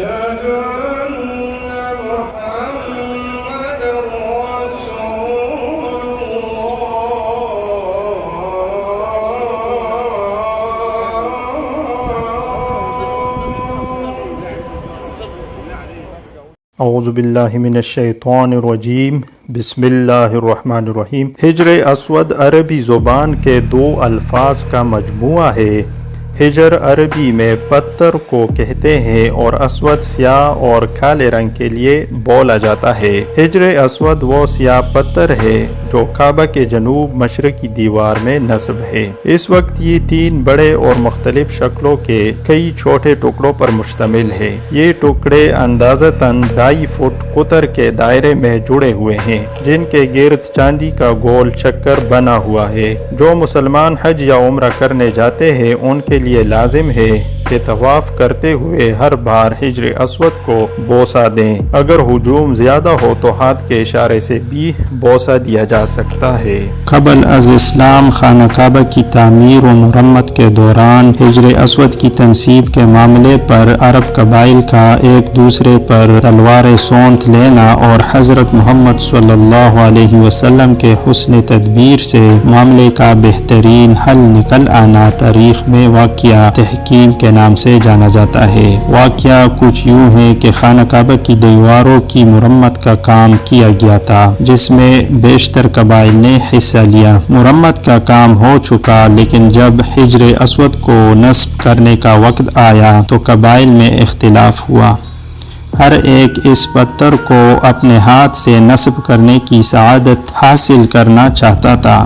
اعوذ باللہ من الشیطان الرجیم بسم اللہ الرحمن الرحیم۔ حجر اسود عربی زبان کے دو الفاظ کا مجموعہ ہے۔ حجر عربی میں پتھر کو کہتے ہیں اور اسود سیاہ اور کالے رنگ کے لیے بولا جاتا ہے۔ حجر اسود وہ سیاہ پتھر ہے جو کعبہ کے جنوب مشرقی دیوار میں نصب ہے۔ اس وقت یہ 3 بڑے اور مختلف شکلوں کے کئی چھوٹے ٹکڑوں پر مشتمل ہے۔ یہ ٹکڑے اندازتاً 2.5 فٹ قطر کے دائرے میں جڑے ہوئے ہیں جن کے گرد چاندی کا گول چکر بنا ہوا ہے۔ جو مسلمان حج یا عمرہ کرنے جاتے ہیں ان کے لیے لازم ہے کہ طواف کرتے ہوئے ہر بار حجر اسود کو بوسہ دیں۔ اگر ہجوم زیادہ ہو تو ہاتھ کے اشارے سے بھی بوسہ دیا جا سکتا ہے۔ قبل از اسلام خانہ کعبہ کی تعمیر و مرمت کے دوران حجر اسود کی تنصیب کے معاملے پر عرب قبائل کا ایک دوسرے پر تلوار سونت لینا اور حضرت محمد صلی اللہ علیہ وسلم کے حسن تدبیر سے معاملے کا بہترین حل نکل آنا تاریخ میں واقعہ تحکیم کے نام سے جانا جاتا ہے۔ واقعہ کچھ یوں ہے کہ خانہ کعبہ کی دیواروں کی مرمت کا کام کیا گیا تھا جس میں بیشتر قبائل نے حصہ لیا۔ مرمت کا کام ہو چکا لیکن جب حجر اسود کو نصب کرنے کا وقت آیا تو قبائل میں اختلاف ہوا۔ ہر ایک اس پتھر کو اپنے ہاتھ سے نصب کرنے کی سعادت حاصل کرنا چاہتا تھا۔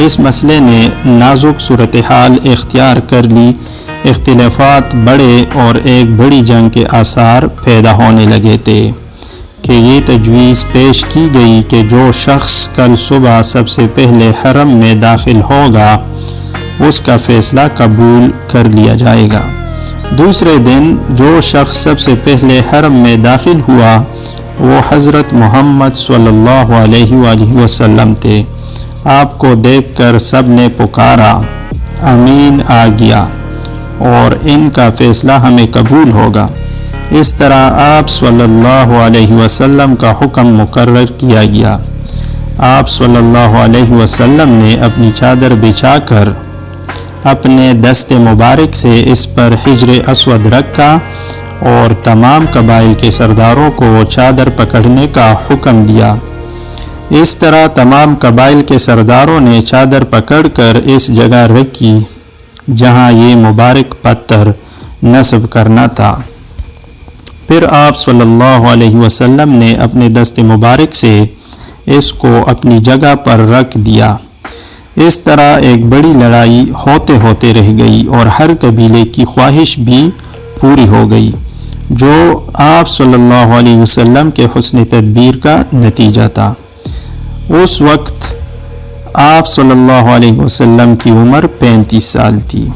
اس مسئلے نے نازک صورتحال اختیار کر لی، اختلافات بڑھے اور ایک بڑی جنگ کے آثار پیدا ہونے لگے تھے کہ یہ تجویز پیش کی گئی کہ جو شخص کل صبح سب سے پہلے حرم میں داخل ہوگا اس کا فیصلہ قبول کر لیا جائے گا۔ دوسرے دن جو شخص سب سے پہلے حرم میں داخل ہوا وہ حضرت محمد صلی اللہ علیہ وآلہ وسلم تھے۔ آپ کو دیکھ کر سب نے پکارا، امین آ گیا اور ان کا فیصلہ ہمیں قبول ہوگا۔ اس طرح آپ صلی اللہ علیہ وسلم کا حکم مقرر کیا گیا۔ آپ صلی اللہ علیہ وسلم نے اپنی چادر بچھا کر اپنے دست مبارک سے اس پر حجر اسود رکھا اور تمام قبائل کے سرداروں کو چادر پکڑنے کا حکم دیا۔ اس طرح تمام قبائل کے سرداروں نے چادر پکڑ کر اس جگہ رکھی جہاں یہ مبارک پتھر نصب کرنا تھا۔ پھر آپ صلی اللہ علیہ وسلم نے اپنے دست مبارک سے اس کو اپنی جگہ پر رکھ دیا۔ اس طرح ایک بڑی لڑائی ہوتے ہوتے رہ گئی اور ہر قبیلے کی خواہش بھی پوری ہو گئی جو آپ صلی اللہ علیہ وسلم کے حسن تدبیر کا نتیجہ تھا۔ اس وقت آپ صلی اللہ علیہ وسلم کی عمر 35 سال تھی۔